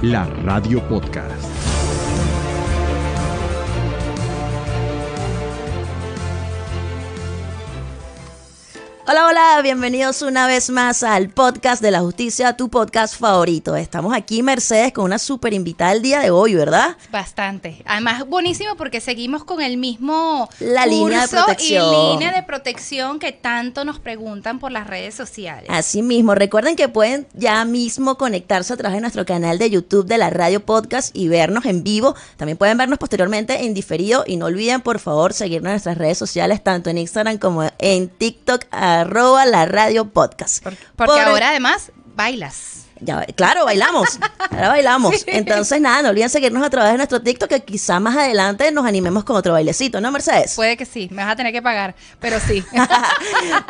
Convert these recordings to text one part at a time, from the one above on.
La Radio Podcast. Hola, hola, bienvenidos una vez más al podcast de la justicia, tu podcast favorito. Estamos aquí, Mercedes, con una súper invitada el día de hoy, ¿verdad? Bastante. Además, buenísimo porque seguimos con el mismo La línea de protección. y línea de protección que tanto nos preguntan por las redes sociales. Así mismo, recuerden que pueden ya mismo conectarse a través de nuestro canal de YouTube de la Radio Podcast y vernos en vivo. También pueden vernos posteriormente en diferido y no olviden, por favor, seguirnos en nuestras redes sociales, tanto en Instagram como en TikTok, @la Radio Podcast. Porque ahora además bailas. Ya, claro, bailamos. Ahora bailamos. Sí. Entonces, nada, no olviden seguirnos a través de nuestro TikTok, que quizá más adelante nos animemos con otro bailecito, ¿no, Mercedes? Puede que sí, me vas a tener que pagar, pero sí.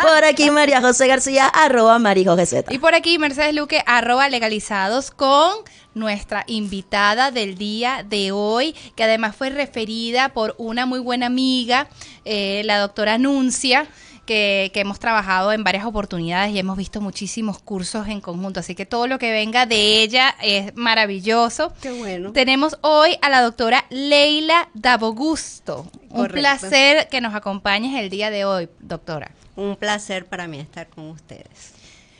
Por aquí, María José García, @MariJosé. Y por aquí, Mercedes Luque, @legalizados, con nuestra invitada del día de hoy, que además fue referida por una muy buena amiga, la doctora Nuncia, que hemos trabajado en varias oportunidades y hemos visto muchísimos cursos en conjunto, así que todo lo que venga de ella es maravilloso. Qué bueno. Tenemos hoy a la doctora Leila Dabogusto. Un Correcto. placer que nos acompañes el día de hoy, doctora. Un placer para mí estar con ustedes.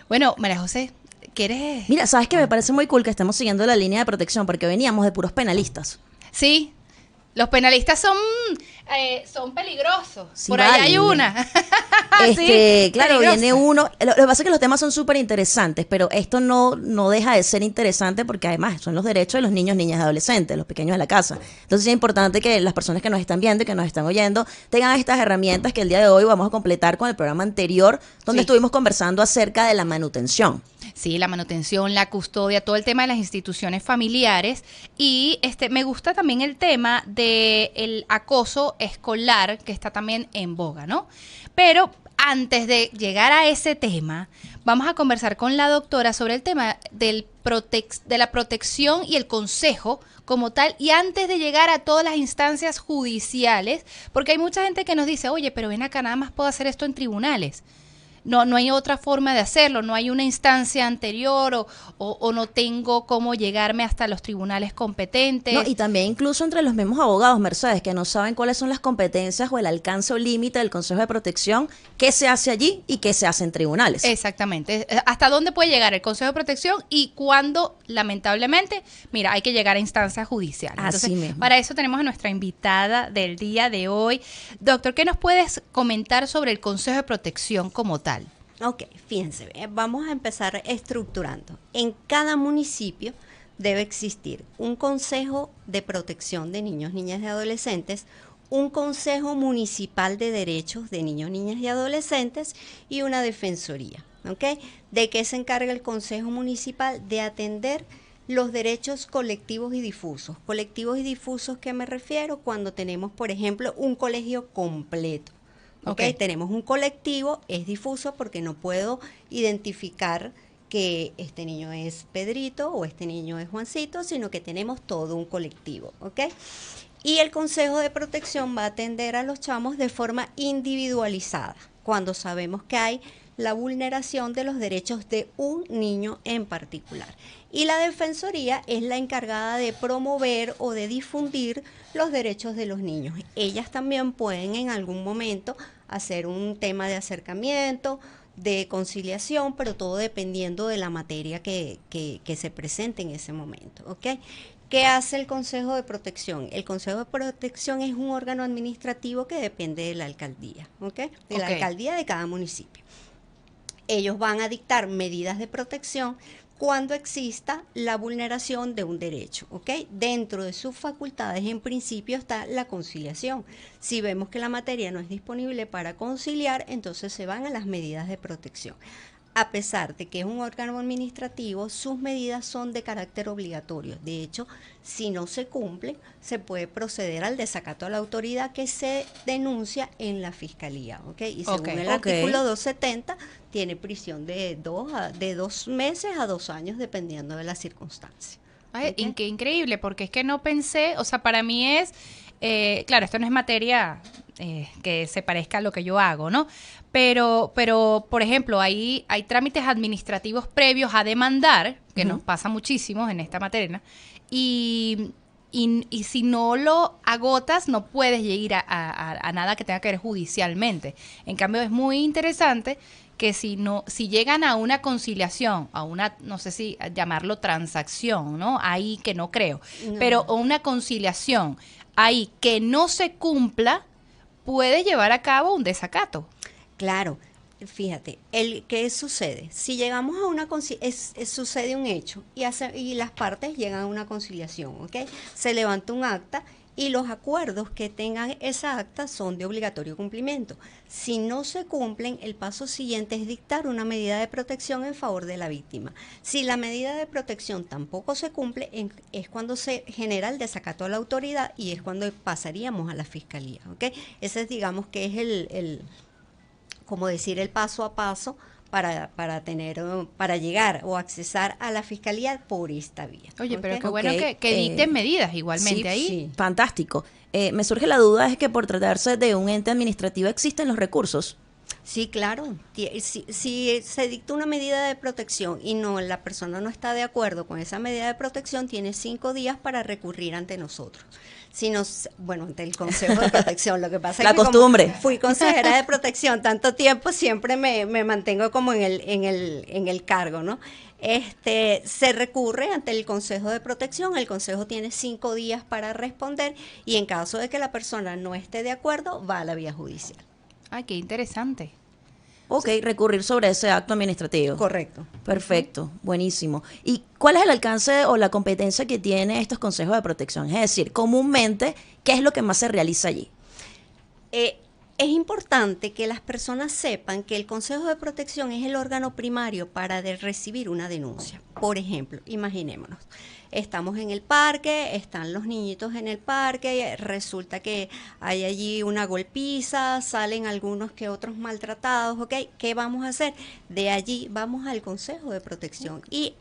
Bueno, María José, ¿quieres? Mira, ¿sabes qué? Me parece muy cool que estemos siguiendo la línea de protección, porque veníamos de puros penalistas. Sí, los penalistas son peligrosos. Sí, por ahí vale. hay una. Sí, claro, peligrosa. viene uno. Lo que pasa es que los temas son súper interesantes, pero esto no deja de ser interesante porque además son los derechos de los niños, niñas y adolescentes, los pequeños de la casa. Entonces es importante que las personas que nos están viendo y que nos están oyendo tengan estas herramientas que el día de hoy vamos a completar con el programa anterior, donde Sí. estuvimos conversando acerca de la manutención. Sí, la manutención, la custodia, todo el tema de las instituciones familiares. Y me gusta también el tema del acoso escolar, que está también en boga, ¿no? Pero antes de llegar a ese tema, vamos a conversar con la doctora sobre el tema de la protección y el consejo como tal, y antes de llegar a todas las instancias judiciales, porque hay mucha gente que nos dice, oye, pero ven acá, nada más puedo hacer esto en tribunales. No hay otra forma de hacerlo, no hay una instancia anterior o no tengo cómo llegarme hasta los tribunales competentes. No, y también incluso entre los mismos abogados, Mercedes, que no saben cuáles son las competencias o el alcance o límite del Consejo de Protección, qué se hace allí y qué se hace en tribunales. Exactamente. ¿Hasta dónde puede llegar el Consejo de Protección y cuándo, lamentablemente, mira, hay que llegar a instancias judiciales? Así Entonces, mismo. para eso tenemos a nuestra invitada del día de hoy. Doctor, ¿qué nos puedes comentar sobre el Consejo de Protección como tal? Ok, fíjense, vamos a empezar estructurando. En cada municipio debe existir un consejo de protección de niños, niñas y adolescentes, un consejo municipal de derechos de niños, niñas y adolescentes y una defensoría. ¿Ok? ¿De qué se encarga el consejo municipal? De atender los derechos colectivos y difusos. Colectivos y difusos, ¿qué me refiero? Cuando tenemos, por ejemplo, un colegio completo. Okay. Tenemos un colectivo, es difuso porque no puedo identificar que este niño es Pedrito o este niño es Juancito, sino que tenemos todo un colectivo, ¿ok? Y el Consejo de Protección va a atender a los chamos de forma individualizada, cuando sabemos que hay la vulneración de los derechos de un niño en particular. Y la Defensoría es la encargada de promover o de difundir los derechos de los niños. Ellas también pueden en algún momento hacer un tema de acercamiento, de conciliación, pero todo dependiendo de la materia que se presente en ese momento, ¿ok? ¿Qué hace el Consejo de Protección? El Consejo de Protección es un órgano administrativo que depende de la alcaldía, ¿ok? De la alcaldía de cada municipio. Ellos van a dictar medidas de protección cuando exista la vulneración de un derecho, ¿ok? Dentro de sus facultades, en principio, está la conciliación. Si vemos que la materia no es disponible para conciliar, entonces se van a las medidas de protección. A pesar de que es un órgano administrativo, sus medidas son de carácter obligatorio. De hecho, si no se cumplen, se puede proceder al desacato a la autoridad que se denuncia en la fiscalía, ¿ok? Y según el artículo 270, tiene prisión de 2 meses a 2 años, dependiendo de las circunstancias. Ay, qué increíble, porque es que no pensé, o sea, para mí es, claro, esto no es materia que se parezca a lo que yo hago, ¿no? Pero por ejemplo, hay trámites administrativos previos a demandar, que nos pasa muchísimo en esta materia, y si no lo agotas, no puedes llegar a nada que tenga que ver judicialmente. En cambio, es muy interesante que si llegan a una conciliación, a una, no sé si llamarlo transacción, ¿no? Ahí que no creo, pero una conciliación ahí que no se cumpla, puede llevar a cabo un desacato. Claro, fíjate, ¿qué sucede? Si llegamos a una sucede un hecho y las partes llegan a una conciliación, ¿ok? Se levanta un acta y los acuerdos que tengan esa acta son de obligatorio cumplimiento. Si no se cumplen, el paso siguiente es dictar una medida de protección en favor de la víctima. Si la medida de protección tampoco se cumple, es cuando se genera el desacato a la autoridad y es cuando pasaríamos a la fiscalía, ¿ok? Ese es, digamos, que es como decir, el paso a paso para llegar o accesar a la fiscalía por esta vía. Oye, pero ¿ok? qué bueno que dicten medidas igualmente Sí, ahí. sí. Fantástico. Me surge la duda, es que por tratarse de un ente administrativo existen los recursos. Sí, claro. Si se dicta una medida de protección y la persona no está de acuerdo con esa medida de protección, tiene 5 días para recurrir ante nosotros. Ante el Consejo de Protección. Lo que pasa La es que costumbre. como fui consejera de protección tanto tiempo, siempre me mantengo como en el cargo, ¿no? Se recurre ante el Consejo de Protección, el Consejo tiene 5 días para responder y en caso de que la persona no esté de acuerdo, va a la vía judicial. Ay, qué interesante. Ok, recurrir sobre ese acto administrativo. Correcto. Perfecto, buenísimo. ¿Y cuál es el alcance o la competencia que tienen estos consejos de protección? Es decir, comúnmente, ¿qué es lo que más se realiza allí? Es importante que las personas sepan que el Consejo de Protección es el órgano primario para recibir una denuncia. Por ejemplo, imaginémonos, estamos en el parque, están los niñitos en el parque, resulta que hay allí una golpiza, salen algunos que otros maltratados, ¿ok? ¿Qué vamos a hacer? De allí vamos al Consejo de Protección y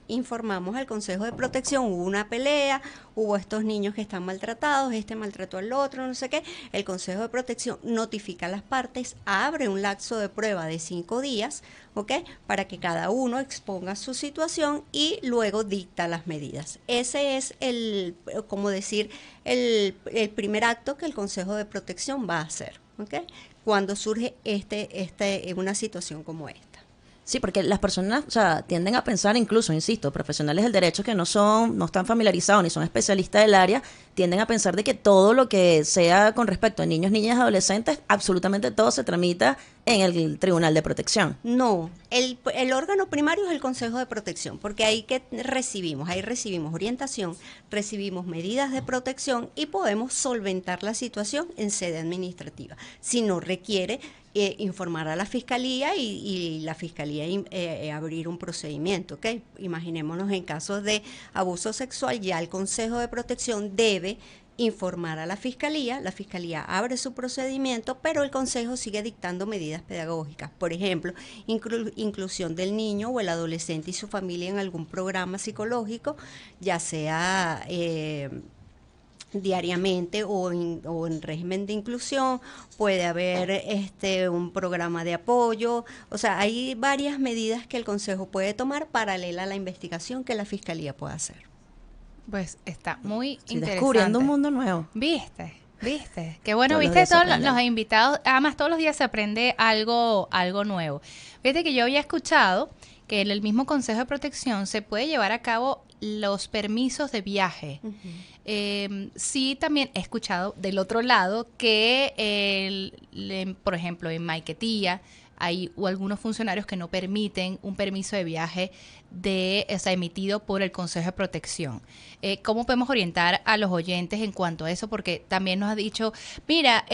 informamos al Consejo de Protección, hubo una pelea, hubo estos niños que están maltratados, este maltrató al otro, no sé qué. El Consejo de Protección notifica a las partes, abre un lapso de prueba de 5 días, ¿ok? Para que cada uno exponga su situación y luego dicta las medidas. Ese es el primer acto que el Consejo de Protección va a hacer, ¿ok? Cuando surge una situación como esta. Sí, porque las personas, o sea, tienden a pensar, incluso, insisto, profesionales del derecho que no están familiarizados ni son especialistas del área, tienden a pensar de que todo lo que sea con respecto a niños, niñas, adolescentes, absolutamente todo se tramita en el Tribunal de Protección. No, el órgano primario es el Consejo de Protección, porque ahí recibimos orientación, recibimos medidas de protección y podemos solventar la situación en sede administrativa. Si no requiere informar a la fiscalía y la fiscalía abrir un procedimiento, ¿ok? Imaginémonos en casos de abuso sexual, ya el Consejo de Protección debe informar a la fiscalía abre su procedimiento, pero el consejo sigue dictando medidas pedagógicas, por ejemplo, inclusión del niño o el adolescente y su familia en algún programa psicológico, ya sea diariamente o en régimen de inclusión, puede haber un programa de apoyo, o sea, hay varias medidas que el consejo puede tomar paralela a la investigación que la fiscalía pueda hacer. Pues está muy interesante. Descubriendo un mundo nuevo. ¿Viste? Qué bueno, Todos los viste días se todos aprende. los invitados. Además, todos los días se aprende algo nuevo. Fíjate que yo había escuchado que en el mismo Consejo de Protección se puede llevar a cabo los permisos de viaje. Sí, también he escuchado del otro lado que, por ejemplo, en Maiquetía hay algunos funcionarios que no permiten un permiso de viaje emitido por el Consejo de Protección. ¿Cómo podemos orientar a los oyentes en cuanto a eso? Porque también nos ha dicho, mira,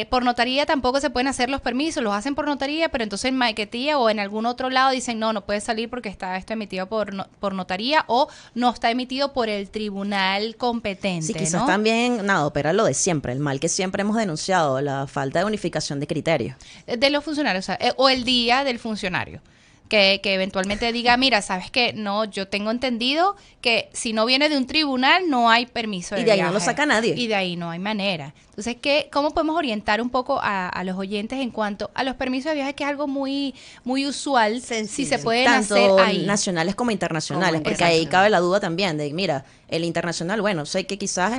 por notaría tampoco se pueden hacer los permisos, los hacen por notaría, pero entonces en Maiquetía o en algún otro lado dicen, no puede salir porque está esto emitido por notaría o no está emitido por el tribunal competente, Sí, quizás ¿no? también, opera lo de siempre, el mal que siempre hemos denunciado, la falta de unificación de criterios. De los funcionarios, o el día del funcionario. que eventualmente diga, mira, ¿sabes qué? No, yo tengo entendido que si no viene de un tribunal no hay permiso de Y de ahí no viaje. lo saca nadie. Y de ahí no hay manera. Entonces, ¿cómo podemos orientar un poco a los oyentes en cuanto a los permisos de viaje, que es algo muy, muy usual, Sencillo. si se pueden Tanto hacer ahí? nacionales como internacionales, Como porque ahí internacional. cabe la duda también de, mira, el internacional, bueno, sé que quizás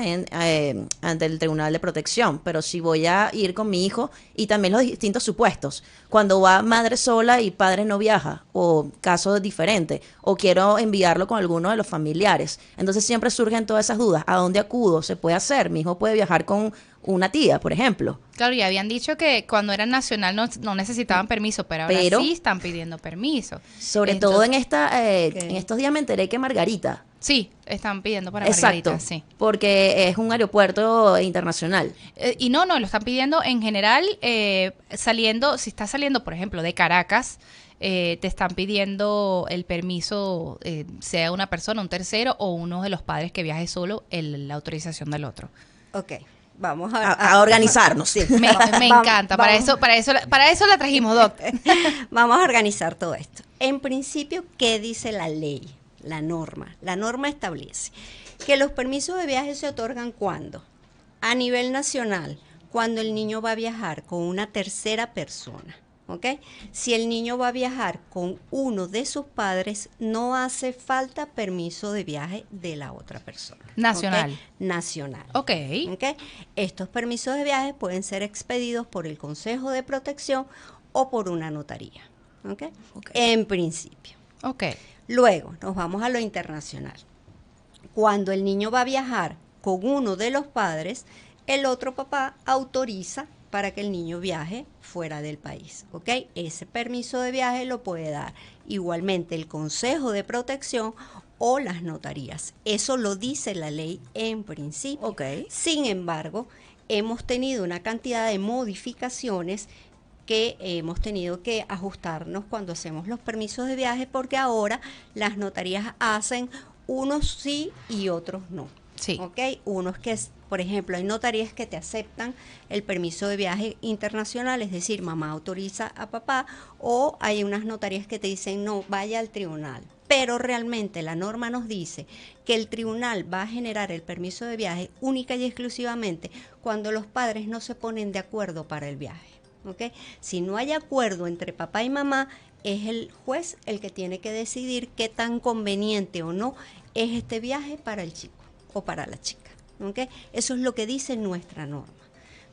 ante el Tribunal de Protección, pero si voy a ir con mi hijo y también los distintos supuestos, cuando va madre sola y padre no viaja, o caso diferente, o quiero enviarlo con alguno de los familiares, entonces siempre surgen todas esas dudas, ¿a dónde acudo? ¿Se puede hacer? Mi hijo puede viajar con una tía, por ejemplo. Claro, ya habían dicho que cuando eran nacional no necesitaban permiso, pero ahora Pero- sí están pidiendo permiso. Sobre Entonces, todo en estos días me enteré que Margarita. Sí, están pidiendo para Exacto, Margarita, sí. porque es un aeropuerto internacional. Y no, lo están pidiendo en general, saliendo, si estás saliendo, por ejemplo, de Caracas, te están pidiendo el permiso, sea una persona, un tercero o uno de los padres que viaje solo, la autorización del otro. Ok, vamos A organizarnos. Sí, Me va- encanta, vamos. para eso la trajimos, Doc. Vamos a organizar todo esto. En principio, ¿qué dice la ley? La norma. La norma establece que los permisos de viaje se otorgan cuando, a nivel nacional, cuando el niño va a viajar con una tercera persona. ¿Ok? Si el niño va a viajar con uno de sus padres, no hace falta permiso de viaje de la otra persona. ¿Ok? Nacional. Nacional. Ok. ¿Ok? Estos permisos de viaje pueden ser expedidos por el Consejo de Protección o por una notaría. ¿Ok? En principio. Ok. Luego nos vamos a lo internacional. Cuando el niño va a viajar con uno de los padres, el otro papá autoriza para que el niño viaje fuera del país. ¿Ok? Ese permiso de viaje lo puede dar igualmente el Consejo de Protección o las notarías. Eso lo dice la ley en principio. Ok. Sin embargo, hemos tenido una cantidad de modificaciones que hemos tenido que ajustarnos cuando hacemos los permisos de viaje, porque ahora las notarías hacen unos sí y otros no. Sí. ¿Ok? Unos que, por ejemplo, hay notarías que te aceptan el permiso de viaje internacional, es decir, mamá autoriza a papá, o hay unas notarías que te dicen, no, vaya al tribunal. Pero realmente la norma nos dice que el tribunal va a generar el permiso de viaje única y exclusivamente cuando los padres no se ponen de acuerdo para el viaje. ¿Ok? Si no hay acuerdo entre papá y mamá, es el juez el que tiene que decidir qué tan conveniente o no es este viaje para el chico o para la chica. ¿Ok? Eso es lo que dice nuestra norma.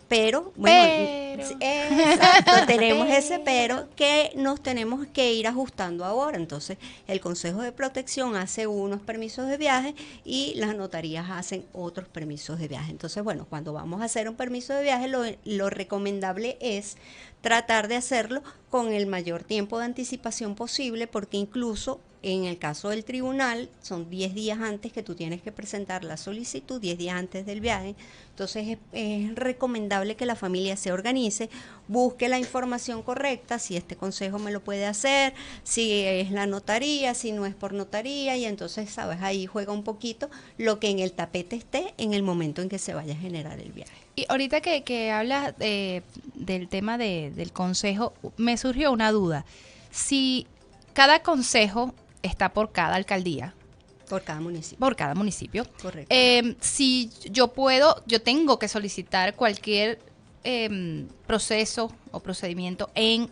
Pero, bueno, Pero. sí, exacto, tenemos ese pero que nos tenemos que ir ajustando ahora. Entonces, el Consejo de Protección hace unos permisos de viaje y las notarías hacen otros permisos de viaje. Entonces, bueno, cuando vamos a hacer un permiso de viaje, lo recomendable es tratar de hacerlo con el mayor tiempo de anticipación posible, porque incluso en el caso del tribunal son 10 días antes que tú tienes que presentar la solicitud, 10 días antes del viaje. Entonces es recomendable que la familia se organice, busque la información correcta, si este consejo me lo puede hacer, si es la notaría, si no es por notaría, y entonces, sabes, ahí juega un poquito lo que en el tapete esté en el momento en que se vaya a generar el viaje. Y ahorita que hablas del tema del consejo, me surgió una duda. Si cada consejo está por cada alcaldía, Por cada municipio. por cada municipio, Correcto. si yo tengo que solicitar cualquier proceso o procedimiento en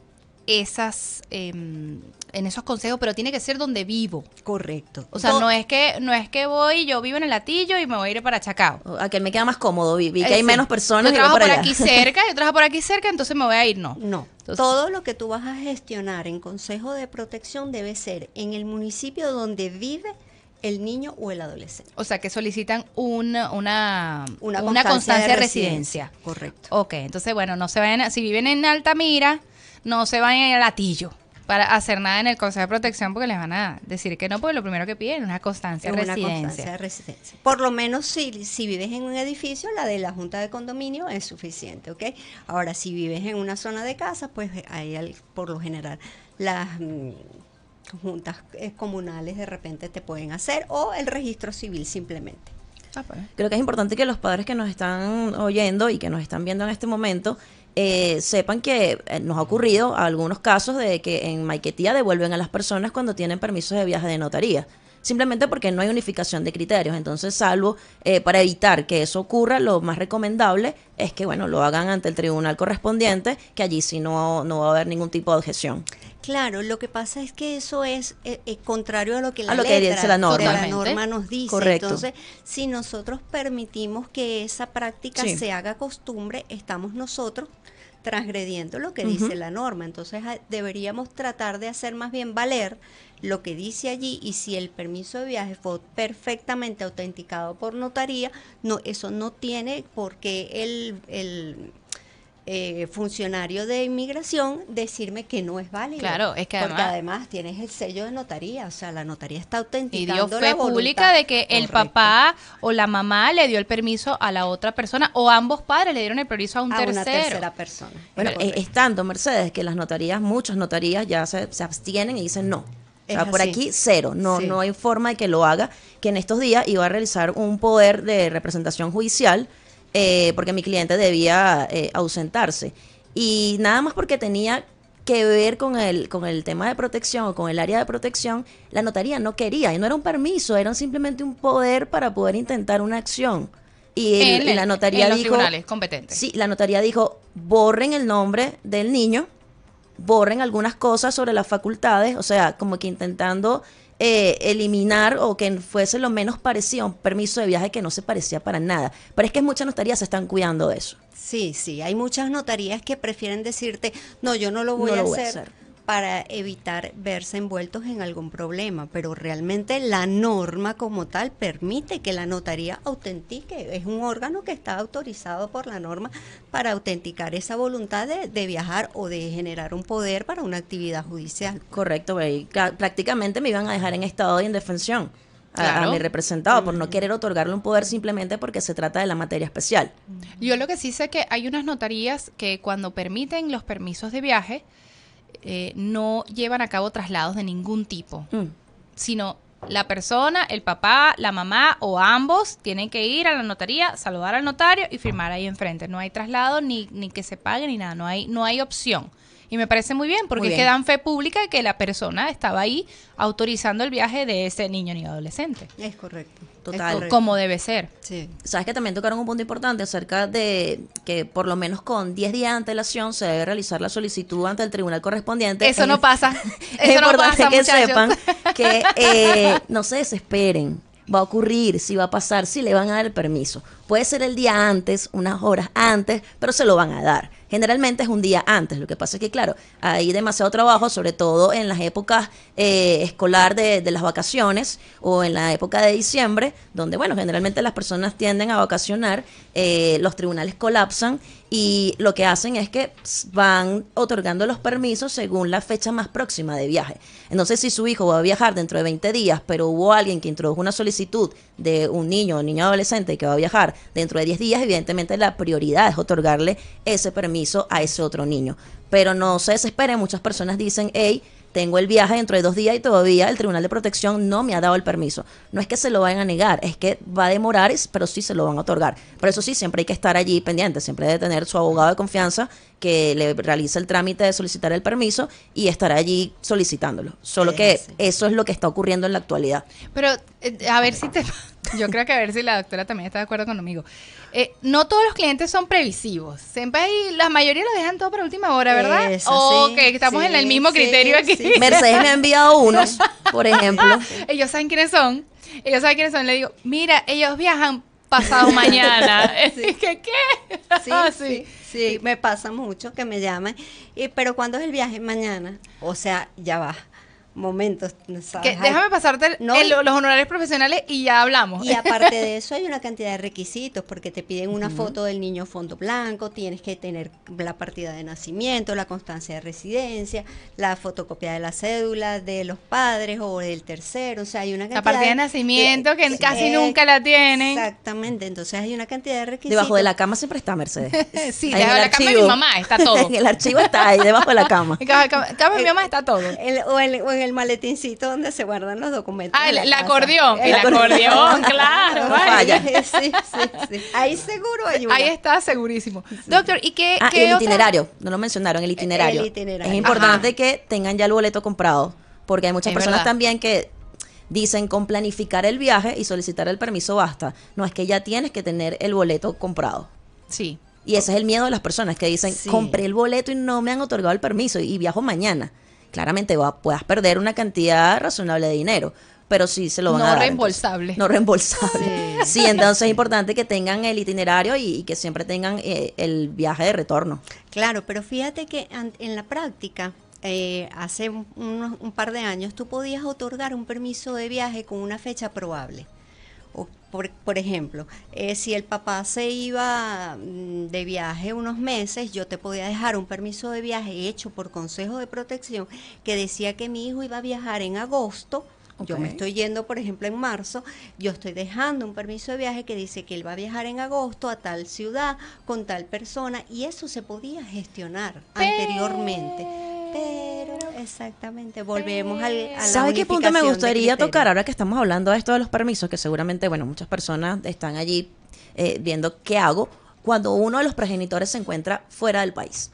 esos consejos, pero tiene que ser donde vivo. Correcto. O sea, no es que voy, yo vivo en el Latillo y me voy a ir para Chacao. A que me queda más cómodo, vi que hay Sí. menos personas Yo y voy trabajo para por allá. aquí cerca, yo trabajo por aquí cerca, entonces me voy a ir, no. No, Entonces- todo lo que tú vas a gestionar en Consejo de Protección debe ser en el municipio donde vive el niño o el adolescente. O sea, que solicitan una Una constancia de residencia. Correcto. Ok, entonces, bueno, no se vayan, si viven en Altamira, no se vayan a Latillo para hacer nada en el Consejo de Protección porque les van a decir que no, porque lo primero que piden es una constancia Es de una residencia. constancia de residencia. Por lo menos si vives en un edificio, la de la Junta de Condominio es suficiente, ¿ok? Ahora, si vives en una zona de casa, pues ahí por lo general las juntas comunales de repente te pueden hacer, o el registro civil simplemente. Ah, pues. Creo que es importante que los padres que nos están oyendo y que nos están viendo en este momento, sepan que nos ha ocurrido algunos casos de que en Maiquetía devuelven a las personas cuando tienen permisos de viaje de notaría. Simplemente porque no hay unificación de criterios. Entonces, salvo para evitar que eso ocurra, lo más recomendable es que, bueno, lo hagan ante el tribunal correspondiente, que allí sí no va a haber ningún tipo de objeción. Claro, lo que pasa es que eso es contrario a lo que la lo que letra dice la norma. de la Totalmente. norma nos dice. Correcto. Entonces, si nosotros permitimos que esa práctica Sí. se haga costumbre, estamos nosotros transgrediendo lo que Ujú. dice la norma. Entonces, deberíamos tratar de hacer más bien valer lo que dice allí, y si el permiso de viaje fue perfectamente autenticado por notaría, no, eso no tiene por qué el funcionario de inmigración decirme que no es válido. Claro, es que porque además- además tienes el sello de notaría, o sea, la notaría está Y autenticando dio la fe voluntad. pública de que el Correcto. papá o la mamá le dio el permiso a la otra persona, o ambos padres le dieron el permiso a un a tercero. una tercera persona. Bueno, Correcto. es tanto, Mercedes, que las notarías, muchas notarías ya se abstienen y dicen no. O sea, Es por así. aquí cero, no, Sí. no hay forma de que lo haga, que en estos días iba a realizar un poder de representación judicial porque mi cliente debía ausentarse. Y nada más porque tenía que ver con el tema de protección o con el área de protección, la notaría no quería, y no era un permiso, era simplemente un poder para poder intentar una acción. Y la notaría en los dijo, tribunales competentes. sí, la notaría dijo, borren el nombre del niño, borren algunas cosas sobre las facultades, o sea, como que intentando eliminar o que fuese lo menos parecido a un permiso de viaje que no se parecía para nada. Pero es que muchas notarías se están cuidando de eso. Sí, sí, hay muchas notarías que prefieren decirte, no, yo no lo voy, No a, lo voy a hacer hacer. para evitar verse envueltos en algún problema, pero realmente la norma como tal permite que la notaría autentique, es un órgano que está autorizado por la norma para autenticar esa voluntad de viajar o de generar un poder para una actividad judicial. Correcto, y prácticamente me iban a dejar en estado de indefensión a Claro. mi representado por no querer otorgarle un poder simplemente porque se trata de la materia especial. Yo lo que sí sé que hay unas notarías que cuando permiten los permisos de viaje, no llevan a cabo traslados de ningún tipo, sino la persona, el papá, la mamá o ambos tienen que ir a la notaría, saludar al notario y firmar ahí enfrente. No hay traslado ni que se pague ni nada, no hay opción. Y me parece muy bien, porque Muy es que bien. dan fe pública de que la persona estaba ahí autorizando el viaje de ese niño ni adolescente, Es correcto. Total. es correcto. como debe ser. Sí. Sabes que también tocaron un punto importante acerca de que por lo menos con 10 días de antelación se debe realizar la solicitud ante el tribunal correspondiente. Eso no pasa. Es Eso no importante pasa, que muchachos. sepan que no se desesperen. Va a ocurrir, si va a pasar, si le van a dar el permiso. Puede ser el día antes, unas horas antes, pero se lo van a dar. Generalmente es un día antes. Lo que pasa es que, claro, hay demasiado trabajo, sobre todo en las épocas escolar de las vacaciones o en la época de diciembre, donde, bueno, generalmente las personas tienden a vacacionar, los tribunales colapsan y lo que hacen es que van otorgando los permisos según la fecha más próxima de viaje. Entonces, si su hijo va a viajar dentro de 20 días, pero hubo alguien que introdujo una solicitud de un niño o niño adolescente que va a viajar dentro de 10 días, evidentemente la prioridad es otorgarle ese permiso a ese otro niño. Pero no se desesperen, muchas personas dicen, hey, tengo el viaje dentro de 2 días y todavía el Tribunal de Protección no me ha dado el permiso. No es que se lo vayan a negar, es que va a demorar, pero sí se lo van a otorgar. Por eso sí, siempre hay que estar allí pendiente, siempre debe tener su abogado de confianza que le realice el trámite de solicitar el permiso y estar allí solicitándolo. Solo que Sí. eso es lo que está ocurriendo en la actualidad. Pero a ver si yo creo que a ver si la doctora también está de acuerdo conmigo. No todos los clientes son previsivos. Siempre la mayoría lo dejan todo para última hora, ¿verdad? Eso, O sí, que estamos sí, en el mismo sí, criterio aquí. sí. Mercedes me ha enviado unos, por ejemplo. Ellos saben quiénes son. Ellos saben quiénes son. Le digo, mira, ellos viajan pasado mañana. Sí. ¿Qué? Sí, Ah, sí, sí, me pasa mucho que me llaman. Pero ¿cuándo es el viaje? Mañana. O sea, ya va. Momentos. ¿sabes? Déjame pasarte No, los honorarios profesionales y ya hablamos. Y aparte de eso hay una cantidad de requisitos porque te piden una foto del niño fondo blanco, tienes que tener la partida de nacimiento, la constancia de residencia, la fotocopia de la cédula de los padres o del tercero, o sea, hay una La cantidad partida de nacimiento que casi nunca la tienen. Exactamente, entonces hay una cantidad de requisitos. Debajo de la cama siempre está Mercedes. Sí, Ahí en debajo el de la cama de archivo. mi mamá está todo. En el archivo está ahí, debajo de la cama. En la cama de mi mamá está todo. O en el maletincito donde se guardan los documentos. Ah, de la el casa. acordeón. El acordeón. acordeón, claro. No vale. vaya. Sí. Ahí seguro hay una. Ahí está segurísimo. Doctor, ¿y qué, Ah, y qué el otra- itinerario, no lo mencionaron, el itinerario. El itinerario. Es importante Ajá. que tengan ya el boleto comprado, porque hay muchas Es personas verdad. también que dicen con planificar el viaje y solicitar el permiso basta. No, es que ya tienes que tener el boleto comprado. Sí. Y ese es el miedo de las personas que dicen, Sí. compré el boleto y no me han otorgado el permiso y viajo mañana. Claramente puedas perder una cantidad razonable de dinero, pero sí se lo van No a dar. reembolsable. Entonces. No reembolsable. Sí. Sí, entonces es importante que tengan el itinerario y que siempre tengan el viaje de retorno. Claro, pero fíjate que en la práctica, hace un par de años, tú podías otorgar un permiso de viaje con una fecha probable. O, por ejemplo, si el papá se iba de viaje unos meses, yo te podía dejar un permiso de viaje hecho por Consejo de Protección que decía que mi hijo iba a viajar en agosto. Yo me Ok. estoy yendo, por ejemplo, en marzo, yo estoy dejando un permiso de viaje que dice que él va a viajar en agosto a tal ciudad con tal persona y eso se podía gestionar anteriormente. Pero, exactamente, volvemos a la ¿Sabe qué punto me unificación de gustaría criterios. tocar ahora que estamos hablando de esto de los permisos? Que seguramente, bueno, muchas personas están allí viendo qué hago cuando uno de los progenitores se encuentra fuera del país.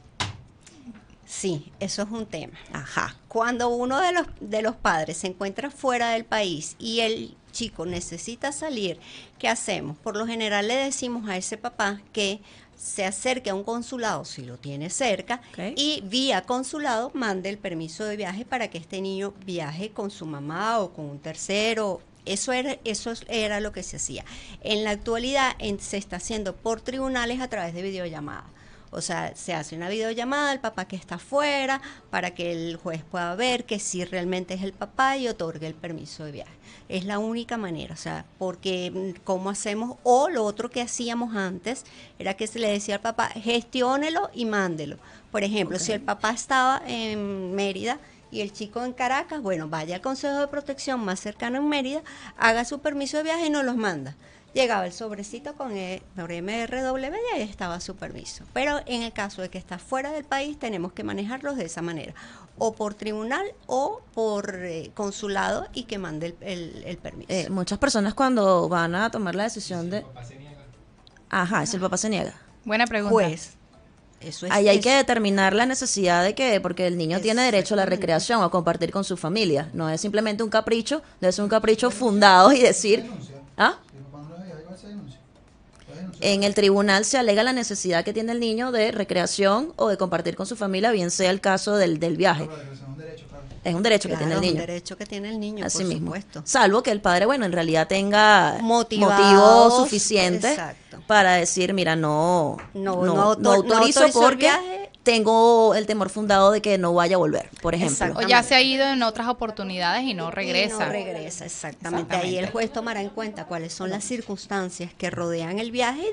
Sí, eso es un tema. Ajá. Cuando uno de los padres se encuentra fuera del país y el chico necesita salir, ¿qué hacemos? Por lo general le decimos a ese papá que se acerque a un consulado si lo tiene cerca Ok. y vía consulado mande el permiso de viaje para que este niño viaje con su mamá o con un tercero. Eso era lo que se hacía. En la actualidad se está haciendo por tribunales a través de videollamada. O sea, se hace una videollamada al papá que está afuera para que el juez pueda ver que sí realmente es el papá y otorgue el permiso de viaje. Es la única manera, o sea, porque ¿cómo hacemos? O lo otro que hacíamos antes era que se le decía al papá, gestiónelo y mándelo. Por ejemplo, si el papá estaba en Mérida y el chico en Caracas, bueno, vaya al Consejo de Protección más cercano en Mérida, haga su permiso de viaje y nos los manda. Llegaba el sobrecito con por MRW y ahí estaba su permiso. Pero en el caso de que está fuera del país, tenemos que manejarlos de esa manera. O por tribunal o por consulado y que mande el permiso. Muchas personas cuando van a tomar la decisión de... Ajá, si el papá se niega. Buena pregunta. Juez. Eso es, Ahí hay eso. que determinar la necesidad de que, porque el niño tiene derecho a la Exactamente. recreación, a compartir con su familia. No es simplemente un capricho, debe ser un capricho fundado y decir... ¿Ah? En el tribunal se alega la necesidad que tiene el niño de recreación o de compartir con su familia, bien sea el caso del viaje. Es un derecho que tiene el Claro, niño. un derecho que tiene el niño, Así por mismo. supuesto. Salvo que el padre, bueno, en realidad tenga Motivados, motivo suficiente exacto. para decir, mira, no No autorizo autorizó el porque viaje. tengo el temor fundado de que no vaya a volver, por ejemplo. Exacto. O ya se ha ido en otras oportunidades y no Y regresa. no regresa, exactamente. Ahí el juez tomará en cuenta cuáles son las circunstancias que rodean el viaje.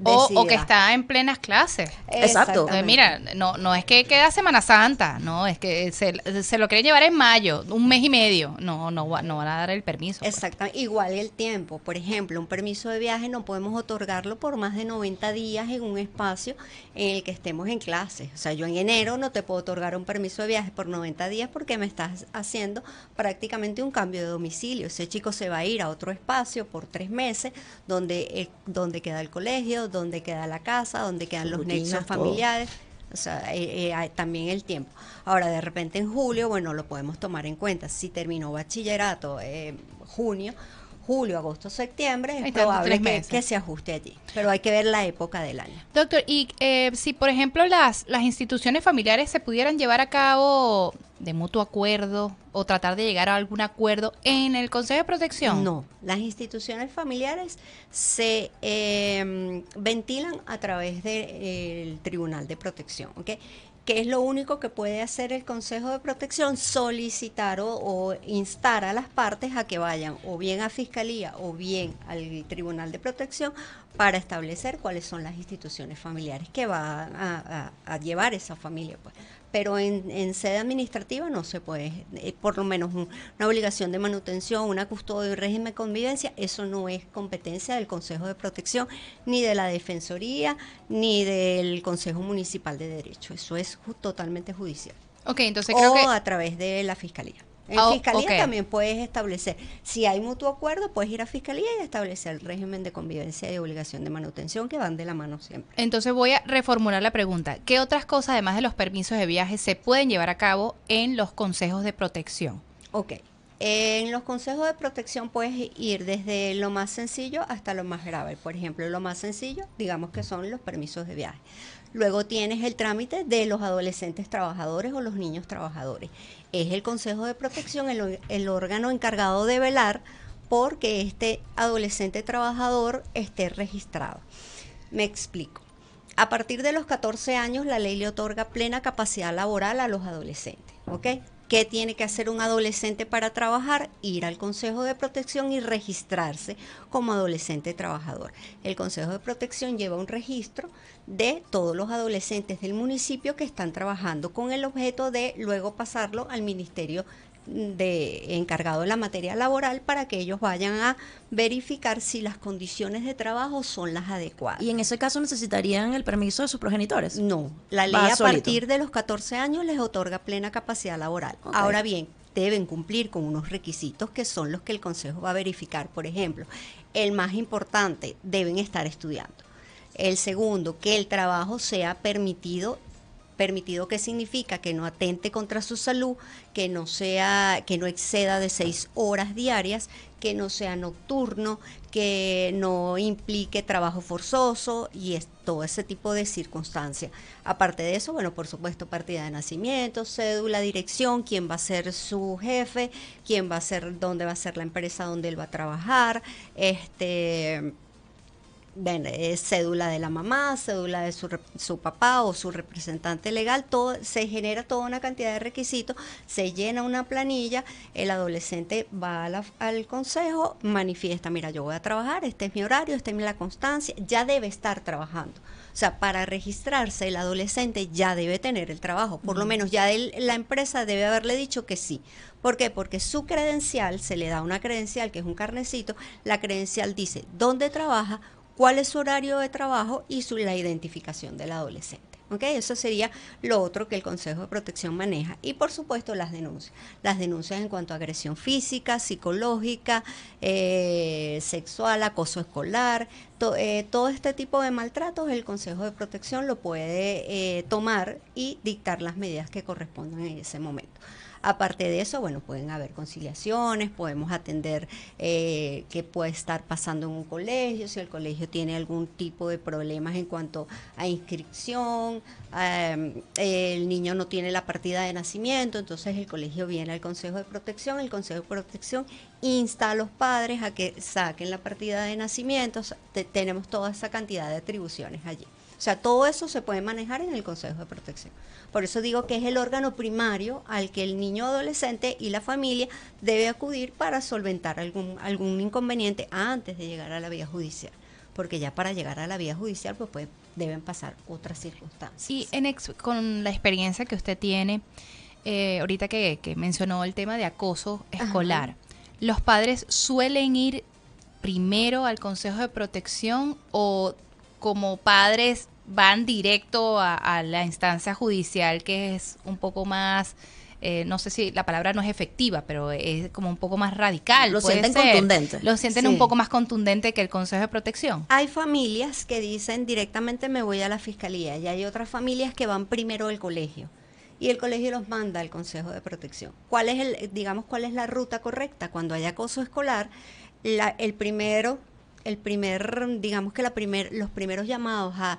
O que decidirá. está en plenas clases. Exacto. Entonces, mira, no es que queda Semana Santa, no, es que se lo quiere llevar en mayo, un mes y medio. No van a dar el permiso. pues. Exactamente, igual el tiempo. Por ejemplo, un permiso de viaje no podemos otorgarlo por más de 90 días en un espacio en el que estemos en clase. O sea, yo en enero no te puedo otorgar un permiso de viaje por 90 días porque me estás haciendo prácticamente un cambio de domicilio. Ese chico se va a ir a otro espacio por 3 meses donde queda el colegio, donde queda la casa, donde quedan Sus los rutinas, nexos todo. familiares. O sea, hay también el tiempo. Ahora, de repente en julio, bueno, lo podemos tomar en cuenta. Si terminó bachillerato junio, julio, agosto, septiembre, Ahí es están probable 3 meses. que se ajuste allí. Pero hay que ver la época del año. Doctor, y si por ejemplo las instituciones familiares se pudieran llevar a cabo de mutuo acuerdo o tratar de llegar a algún acuerdo en el Consejo de Protección. No, las instituciones familiares se ventilan a través del Tribunal de Protección, ¿ok? ¿Qué es lo único que puede hacer el Consejo de Protección? Solicitar o instar a las partes a que vayan o bien a Fiscalía o bien al Tribunal de Protección para establecer cuáles son las instituciones familiares que van a llevar esa familia, pues. Pero en sede administrativa no se puede, por lo menos una obligación de manutención, una custodia y régimen de convivencia, eso no es competencia del Consejo de Protección, ni de la Defensoría, ni del Consejo Municipal de Derecho, eso es totalmente judicial. Ok, entonces creo O que a través de la Fiscalía. En fiscalía también puedes establecer, si hay mutuo acuerdo, puedes ir a fiscalía y establecer el régimen de convivencia y obligación de manutención que van de la mano siempre. Entonces voy a reformular la pregunta. ¿Qué otras cosas, además de los permisos de viaje, se pueden llevar a cabo en los consejos de protección? Ok. En los consejos de protección puedes ir desde lo más sencillo hasta lo más grave. Por ejemplo, lo más sencillo, digamos que son los permisos de viaje. Luego tienes el trámite de los adolescentes trabajadores o los niños trabajadores. Es el Consejo de Protección el órgano encargado de velar porque este adolescente trabajador esté registrado. Me explico. A partir de los 14 años, la ley le otorga plena capacidad laboral a los adolescentes, ¿ok? ¿Qué tiene que hacer un adolescente para trabajar? Ir al Consejo de Protección y registrarse como adolescente trabajador. El Consejo de Protección lleva un registro de todos los adolescentes del municipio que están trabajando con el objeto de luego pasarlo al Ministerio encargado de la materia laboral para que ellos vayan a verificar si las condiciones de trabajo son las adecuadas. ¿Y en ese caso necesitarían el permiso de sus progenitores? No, la ley a partir de los 14 años les otorga plena capacidad laboral. Okay. Ahora bien, deben cumplir con unos requisitos que son los que el Consejo va a verificar. Por ejemplo, el más importante, deben estar estudiando. El segundo, que el trabajo sea permitido. ¿Permitido qué significa? Que no atente contra su salud, que no exceda de 6 horas diarias, que no sea nocturno, que no implique trabajo forzoso y todo ese tipo de circunstancias. Aparte de eso, bueno, por supuesto, partida de nacimiento, cédula, dirección, quién va a ser su jefe, dónde va a ser la empresa donde él va a trabajar, cédula de la mamá, cédula de su papá o su representante legal, se genera toda una cantidad de requisitos, se llena una planilla, el adolescente va al consejo, manifiesta, mira, yo voy a trabajar, este es mi horario, esta es la constancia, ya debe estar trabajando. O sea, para registrarse el adolescente ya debe tener el trabajo, por lo menos ya la empresa debe haberle dicho que sí. ¿Por qué? Porque su credencial, se le da una credencial que es un carnecito, la credencial dice dónde trabaja, cuál es su horario de trabajo y la identificación del adolescente. ¿Okay? Eso sería lo otro que el Consejo de Protección maneja. Y por supuesto las denuncias. Las denuncias en cuanto a agresión física, psicológica, sexual, acoso escolar, todo este tipo de maltratos el Consejo de Protección lo puede tomar y dictar las medidas que correspondan en ese momento. Aparte de eso, bueno, pueden haber conciliaciones, podemos atender qué puede estar pasando en un colegio, si el colegio tiene algún tipo de problemas en cuanto a inscripción, el niño no tiene la partida de nacimiento, entonces el colegio viene al Consejo de Protección, el Consejo de Protección insta a los padres a que saquen la partida de nacimiento, tenemos toda esa cantidad de atribuciones allí. O sea, todo eso se puede manejar en el Consejo de Protección. Por eso digo que es el órgano primario al que el niño adolescente y la familia debe acudir para solventar algún inconveniente antes de llegar a la vía judicial. Porque ya para llegar a la vía judicial pues deben pasar otras circunstancias. Y con la experiencia que usted tiene, ahorita que mencionó el tema de acoso escolar, ¿los padres suelen ir primero al Consejo de Protección o como padres van directo a la instancia judicial, que es un poco más, no sé si la palabra no es efectiva, pero es como un poco más radical? Lo sienten contundente. Lo sienten un poco más contundente que el Consejo de Protección. Hay familias que dicen directamente me voy a la fiscalía y hay otras familias que van primero al colegio. Y el colegio los manda al Consejo de Protección. ¿Cuál es la ruta correcta? Cuando hay acoso escolar, los primeros llamados a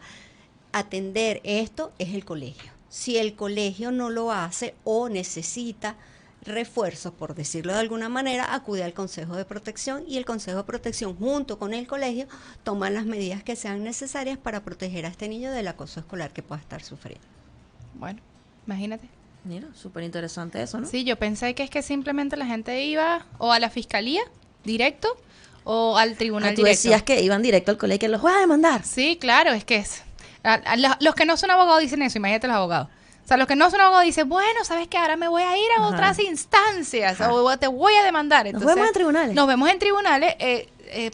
atender esto es el colegio. Si el colegio no lo hace o necesita refuerzos, por decirlo de alguna manera, acude al Consejo de Protección y el Consejo de Protección junto con el colegio toman las medidas que sean necesarias para proteger a este niño del acoso escolar que pueda estar sufriendo. Bueno, imagínate. Mira, súper interesante eso, ¿no? Sí, yo pensé que es que simplemente la gente iba o a la fiscalía directo o al tribunal tú directo. Decías que iban directo al colegio, los voy a demandar. Sí, claro, es que es. Los que no son abogados dicen eso, imagínate los abogados. O sea, los que no son abogados dicen, bueno, ¿sabes qué? Ahora me voy a ir a otras instancias o te voy a demandar. Entonces, nos vemos en tribunales. Nos vemos en tribunales.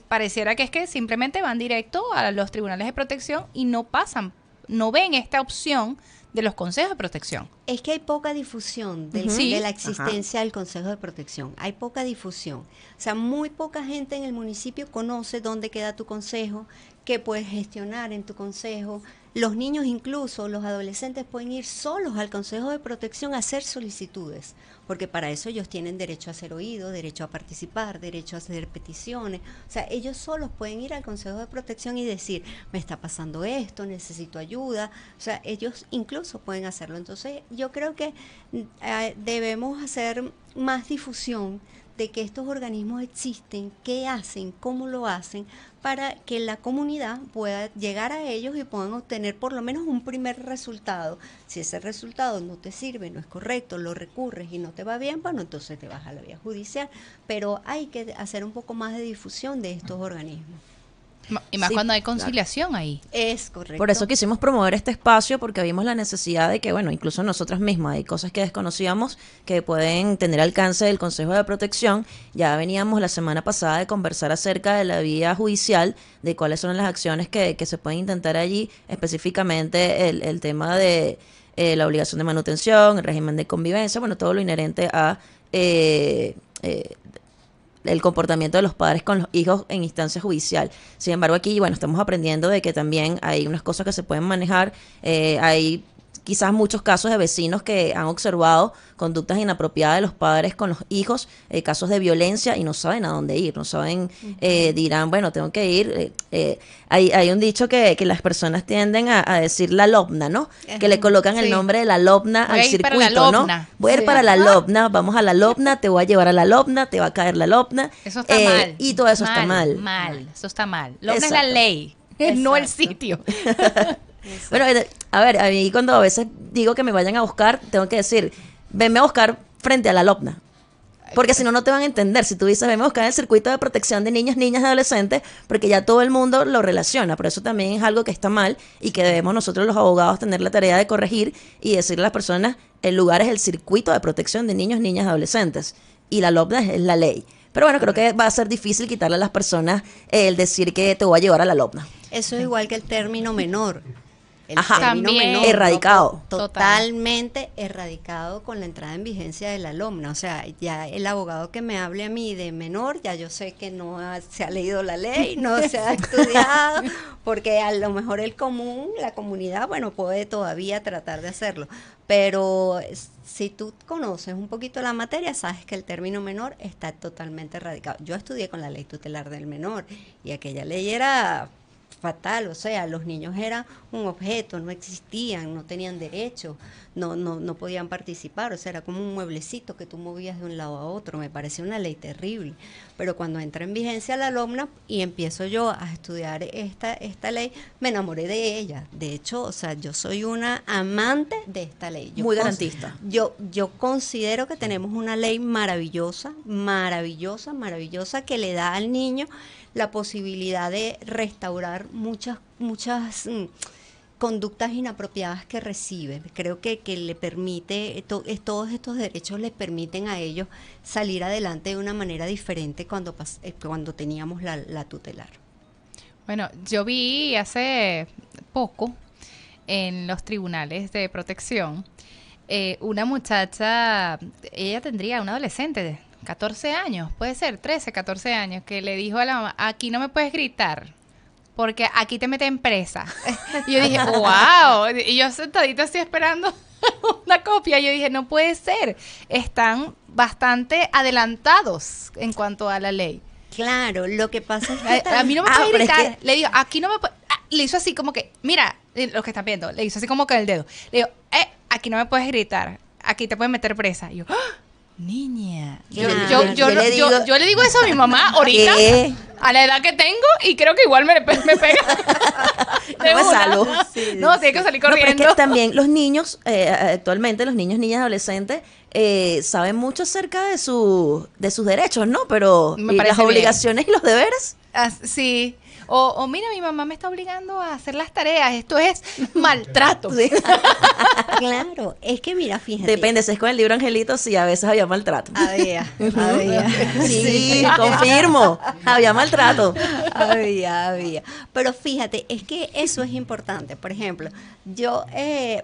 Pareciera que es que simplemente van directo a los tribunales de protección y no pasan, no ven esta opción de los consejos de protección. Es que hay poca difusión Sí. de la existencia del Consejo de Protección. Hay poca difusión. O sea, muy poca gente en el municipio conoce dónde queda tu consejo, qué puedes gestionar en tu consejo. Los niños, incluso los adolescentes, pueden ir solos al Consejo de Protección a hacer solicitudes, porque para eso ellos tienen derecho a ser oídos, derecho a participar, derecho a hacer peticiones. O sea, ellos solos pueden ir al Consejo de Protección y decir, me está pasando esto, necesito ayuda. O sea, ellos incluso pueden hacerlo. Entonces, yo creo que debemos hacer más difusión de que estos organismos existen, qué hacen, cómo lo hacen, para que la comunidad pueda llegar a ellos y puedan obtener por lo menos un primer resultado. Si ese resultado no te sirve, no es correcto, lo recurres y no te va bien, bueno, entonces te vas a la vía judicial. Pero hay que hacer un poco más de difusión de estos organismos. Y más Sí, cuando hay conciliación ahí. Es correcto. Por eso quisimos promover este espacio, porque vimos la necesidad de que, bueno, incluso nosotras mismas hay cosas que desconocíamos que pueden tener alcance del Consejo de Protección. Ya veníamos la semana pasada de conversar acerca de la vía judicial, de cuáles son las acciones que se pueden intentar allí, específicamente el tema de la obligación de manutención, el régimen de convivencia, bueno, todo lo inherente a el comportamiento de los padres con los hijos en instancia judicial. Sin embargo, aquí, bueno, estamos aprendiendo de que también hay unas cosas que se pueden manejar. Hay quizás muchos casos de vecinos que han observado conductas inapropiadas de los padres con los hijos, casos de violencia, y no saben a dónde ir, no saben, dirán, bueno, tengo que ir. Hay un dicho que las personas tienden a decir la lobna, ¿no? Que le colocan el Sí. nombre de la lobna Voy al a ir para circuito, la ¿no? lobna. Voy a ir Sí. para la lobna, vamos a la lobna, te voy a llevar a la lobna, te va a caer la lobna. Eso está mal. Y todo eso está mal. Mal, eso está mal. Lo es la Exacto. ley, no el Exacto. sitio. Bueno, a ver, a mí cuando a veces digo que me vayan a buscar, tengo que decir, venme a buscar frente a la lobna. Porque si no, no te van a entender. Si tú dices, venme a buscar en el circuito de protección de niños, niñas y adolescentes, porque ya todo el mundo lo relaciona. Por eso también es algo que está mal y que debemos nosotros los abogados tener la tarea de corregir y decirle a las personas, el lugar es el circuito de protección de niños, niñas y adolescentes. Y la lobna es la ley. Pero bueno, creo que va a ser difícil quitarle a las personas el decir que te voy a llevar a la lobna. Eso es igual que el término menor. El Ajá. término También. menor, Erradicado. Totalmente erradicado con la entrada en vigencia de la LOMNA. O sea, ya el abogado que me hable a mí de menor, ya yo sé que no se ha leído la ley, no se ha estudiado, porque a lo mejor el común, la comunidad, bueno, puede todavía tratar de hacerlo. Pero si tú conoces un poquito la materia, sabes que el término menor está totalmente erradicado. Yo estudié con la ley tutelar del menor y aquella ley era fatal, o sea, los niños eran un objeto, no existían, no tenían derecho, no podían participar, o sea, era como un mueblecito que tú movías de un lado a otro. Me parecía una ley terrible, pero cuando entra en vigencia la LOMNA y empiezo yo a estudiar esta ley, me enamoré de ella. De hecho, o sea, yo soy una amante de esta ley. Muy garantista. Yo considero que tenemos una ley maravillosa, maravillosa, maravillosa, que le da al niño la posibilidad de restaurar muchas conductas inapropiadas que recibe. Creo que le permite, todos estos derechos les permiten a ellos salir adelante de una manera diferente cuando teníamos la tutelar. Bueno, yo vi hace poco en los tribunales de protección una muchacha, ella tendría una adolescente de 14 años, puede ser 13, 14 años, que le dijo a la mamá, aquí no me puedes gritar, porque aquí te meten presa. Y yo dije, wow, y yo sentadita así esperando una copia, yo dije, no puede ser, están bastante adelantados en cuanto a la ley. Claro, lo que pasa es que A mí no me puede pero es gritar. que- Le digo, aquí no me puede. Le hizo así como que, mira, los que están viendo, le hizo así como con el dedo. Le digo, aquí no me puedes gritar. Aquí te pueden meter presa. Y yo, ¡ah! Niña. Claro. Yo le digo- Yo le digo eso a mi mamá ahorita, ¿Qué? a la edad que tengo, y creo que igual me pega. De No me una. salgo. No, tiene que salir No, pero es corriendo. que también los niños, actualmente los niños, niñas, adolescentes, saben mucho acerca de sus derechos, ¿no? Pero Me ¿y parece las bien. obligaciones y los deberes? Sí. O mira, mi mamá me está obligando a hacer las tareas, esto es maltrato. Sí. Claro, es que mira, fíjate. Depende, si es con el libro Angelito, sí, a veces había maltrato. Había. Sí, confirmo, había maltrato. Había. Pero fíjate, es que eso es importante. Por ejemplo, yo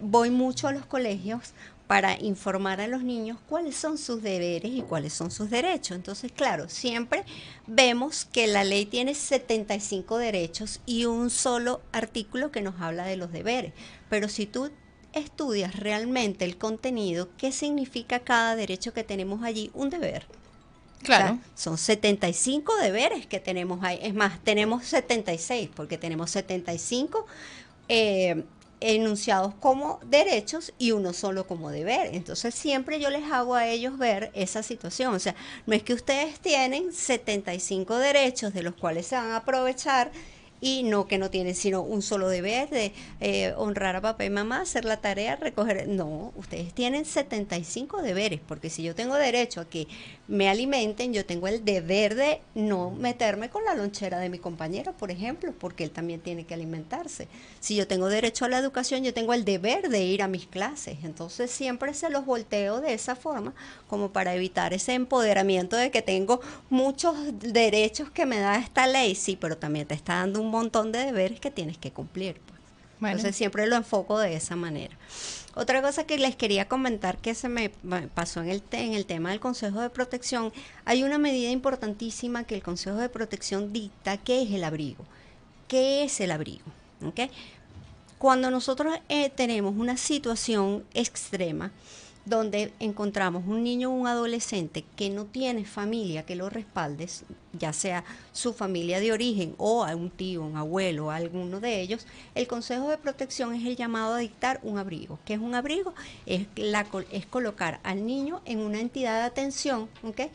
voy mucho a los colegios para informar a los niños cuáles son sus deberes y cuáles son sus derechos. Entonces, claro, siempre vemos que la ley tiene 75 derechos y un solo artículo que nos habla de los deberes. Pero si tú estudias realmente el contenido, ¿qué significa cada derecho que tenemos allí? Un deber. Claro. O sea, son 75 deberes que tenemos ahí. Es más, tenemos 76, porque tenemos 75 enunciados como derechos y uno solo como deber. Entonces, siempre yo les hago a ellos ver esa situación. O sea, no es que ustedes tienen 75 derechos de los cuales se van a aprovechar y no que no tienen sino un solo deber de honrar a papá y mamá, hacer la tarea, recoger. No, ustedes tienen 75 deberes, porque si yo tengo derecho a que me alimenten, yo tengo el deber de no meterme con la lonchera de mi compañero, por ejemplo, porque él también tiene que alimentarse. Si yo tengo derecho a la educación, yo tengo el deber de ir a mis clases. Entonces siempre se los volteo de esa forma, como para evitar ese empoderamiento de que tengo muchos derechos que me da esta ley, sí, pero también te está dando un montón de deberes que tienes que cumplir, pues. Bueno. Entonces siempre lo enfoco de esa manera. Otra cosa que les quería comentar que se me pasó en el tema del Consejo de Protección, hay una medida importantísima que el Consejo de Protección dicta, que es el abrigo. ¿Qué es el abrigo? ¿Okay? Cuando nosotros tenemos una situación extrema, donde encontramos un niño o un adolescente que no tiene familia que lo respalde, ya sea su familia de origen o a un tío, un abuelo, a alguno de ellos, el Consejo de Protección es el llamado a dictar un abrigo. ¿Qué es un abrigo? Es colocar al niño en una entidad de atención, ¿okay?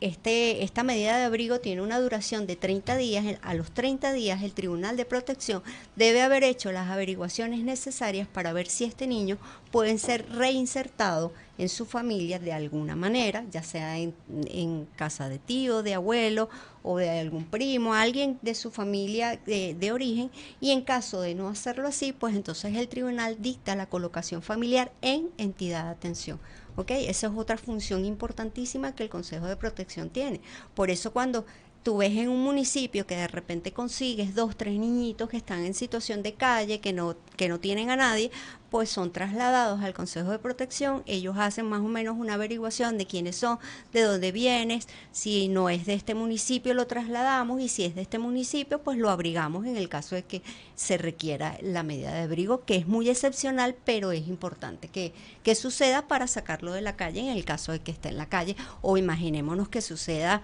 Esta medida de abrigo tiene una duración de 30 días. A los 30 días el Tribunal de Protección debe haber hecho las averiguaciones necesarias para ver si este niño puede ser reinsertado en su familia de alguna manera, ya sea en casa de tío, de abuelo o de algún primo, alguien de su familia de origen, y en caso de no hacerlo así, pues entonces el tribunal dicta la colocación familiar en entidad de atención. ¿Ok? Esa es otra función importantísima que el Consejo de Protección tiene. Por eso cuando tú ves en un municipio que de repente consigues 2, 3 niñitos que están en situación de calle, que no tienen a nadie, pues son trasladados al Consejo de Protección. Ellos hacen más o menos una averiguación de quiénes son, de dónde vienes. Si no es de este municipio, lo trasladamos, y si es de este municipio, pues lo abrigamos en el caso de que se requiera la medida de abrigo, que es muy excepcional, pero es importante que suceda para sacarlo de la calle en el caso de que esté en la calle. O imaginémonos que suceda.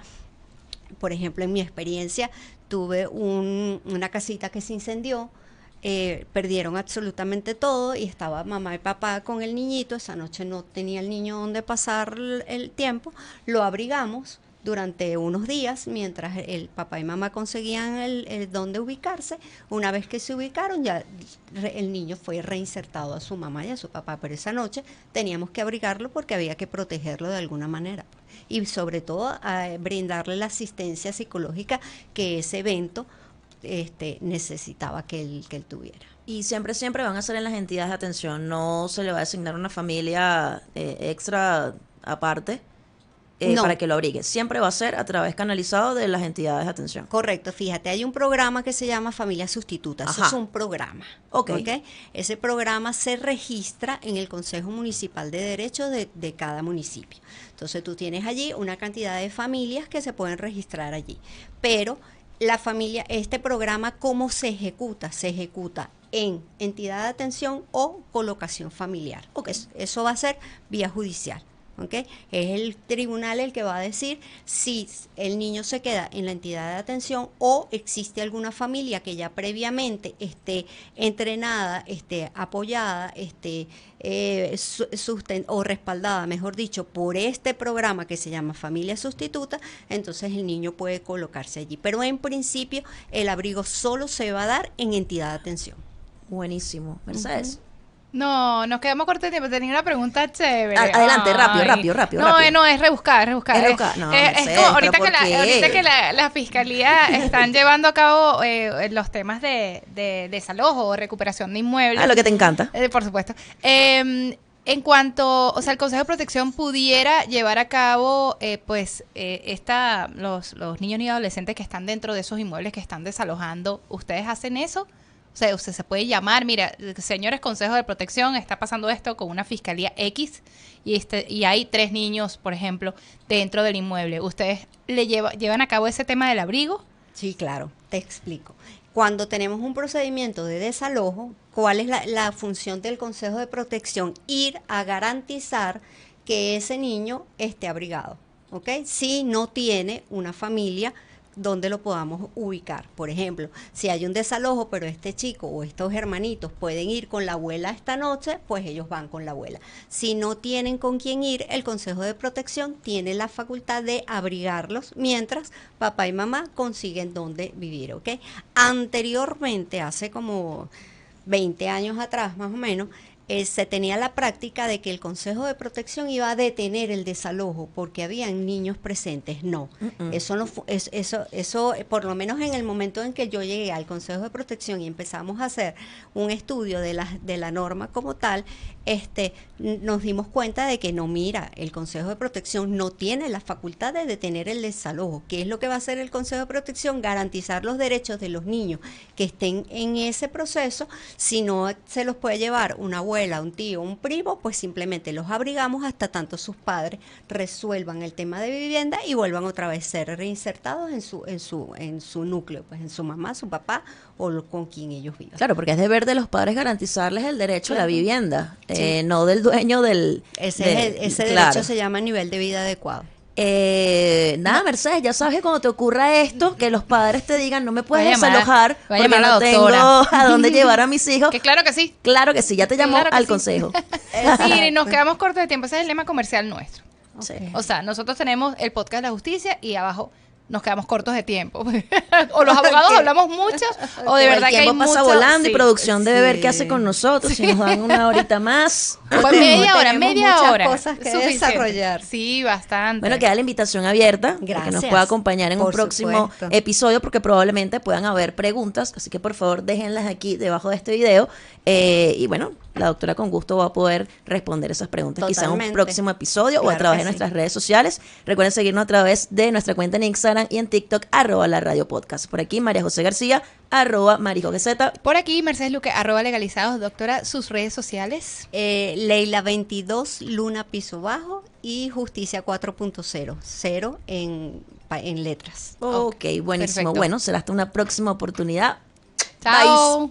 Por ejemplo, en mi experiencia, tuve una casita que se incendió, perdieron absolutamente todo y estaba mamá y papá con el niñito. Esa noche no tenía el niño donde pasar el tiempo, lo abrigamos durante unos días mientras el papá y mamá conseguían el dónde ubicarse. Una vez que se ubicaron, ya el niño fue reinsertado a su mamá y a su papá, pero esa noche teníamos que abrigarlo porque había que protegerlo de alguna manera, y sobre todo brindarle la asistencia psicológica que ese evento necesitaba que él tuviera. Y siempre van a ser en las entidades de atención, no se le va a asignar una familia extra aparte No. para que lo abrigue. Siempre va a ser a través canalizado de las entidades de atención. Correcto, fíjate, hay un programa que se llama Familia Sustituta. Eso Ajá. es un programa. Ok. Ese programa se registra en el Consejo Municipal de Derechos de cada municipio. Entonces tú tienes allí una cantidad de familias que se pueden registrar allí. Pero la familia, este programa, ¿cómo se ejecuta? Se ejecuta en entidad de atención o colocación familiar. Ok. Eso va a ser vía judicial. ¿Okay? Es el tribunal el que va a decir si el niño se queda en la entidad de atención o existe alguna familia que ya previamente esté entrenada, esté apoyada, esté o respaldada, mejor dicho, por este programa que se llama Familia Sustituta. Entonces el niño puede colocarse allí. Pero en principio el abrigo solo se va a dar en entidad de atención. Buenísimo. Mercedes. No, nos quedamos cortos de tiempo. Tenía una pregunta chévere. Adelante, Ay. rápido. No, es rebuscada. Es rebuscada. No, Es Mercedes, como ¿pero por qué? ahorita que la fiscalía están llevando a cabo los temas de desalojo o recuperación de inmuebles. Lo que te encanta. Por supuesto. En cuanto, o sea, el Consejo de Protección pudiera llevar a cabo, los niños y adolescentes que están dentro de esos inmuebles que están desalojando, ¿ustedes hacen eso? O sea, usted se puede llamar, mira, señores Consejo de Protección, está pasando esto con una fiscalía X y hay 3 niños, por ejemplo, dentro del inmueble. ¿Ustedes llevan a cabo ese tema del abrigo? Sí, claro, te explico. Cuando tenemos un procedimiento de desalojo, ¿cuál es la función del Consejo de Protección? Ir a garantizar que ese niño esté abrigado, ¿ok? Si no tiene una familia donde lo podamos ubicar. Por ejemplo, si hay un desalojo, pero este chico o estos hermanitos pueden ir con la abuela esta noche, pues ellos van con la abuela. Si no tienen con quién ir, el Consejo de Protección tiene la facultad de abrigarlos mientras papá y mamá consiguen dónde vivir, ¿ok? Anteriormente, hace como 20 años atrás más o menos, se tenía la práctica de que el Consejo de Protección iba a detener el desalojo porque habían niños presentes. No, eso no eso por lo menos en el momento en que yo llegué al Consejo de Protección y empezamos a hacer un estudio de la norma como tal, nos dimos cuenta de que no, mira, el Consejo de Protección no tiene la facultad de detener el desalojo. ¿Qué es lo que va a hacer el Consejo de Protección? Garantizar los derechos de los niños que estén en ese proceso. Si no se los puede llevar una abuela, un tío, un primo, pues simplemente los abrigamos hasta tanto sus padres resuelvan el tema de vivienda y vuelvan otra vez a ser reinsertados en su núcleo, pues en su mamá, su papá o con quien ellos vivan. Claro, porque es deber de los padres garantizarles el derecho a la vivienda, no del dueño del... Ese claro. derecho se llama nivel de vida adecuado. Mercedes, ya sabes que cuando te ocurra esto, que los padres te digan, no me puedes desalojar voy a porque llamar a la no tengo doctora. a dónde llevar a mis hijos. Que claro que sí. Claro que sí, ya te llamó Claro que al sí. consejo. Mire, nos quedamos cortos de tiempo. Ese es el lema comercial nuestro. Sí. O sea, nosotros tenemos el podcast de la justicia y abajo nos quedamos cortos de tiempo. O los abogados hablamos mucho, o de verdad el que hay tiempo pasa mucho. volando y Sí. producción debe ver sí. qué hace con nosotros. Si nos dan una horita más. Pues media hora, Tenemos media muchas hora. cosas que Suficiente. desarrollar. Sí, bastante. Bueno, queda la invitación abierta para que nos Gracias. pueda acompañar en un Por próximo supuesto. episodio, porque probablemente puedan haber preguntas, así que por favor déjenlas aquí debajo de este video y bueno, la doctora con gusto va a poder responder esas preguntas quizá en un Totalmente. próximo episodio o a Claro través que de sí. nuestras redes sociales. Recuerden seguirnos a través de nuestra cuenta en Instagram y en TikTok @la radio podcast. Por aquí María José García @marijogueseta. Por aquí, Mercedes Luque, @legalizados. Doctora, sus redes sociales. Leila 22, Luna Piso Bajo y Justicia 4.0, 0 en letras. Ok, buenísimo. perfecto. Bueno, será hasta una próxima oportunidad. Chao.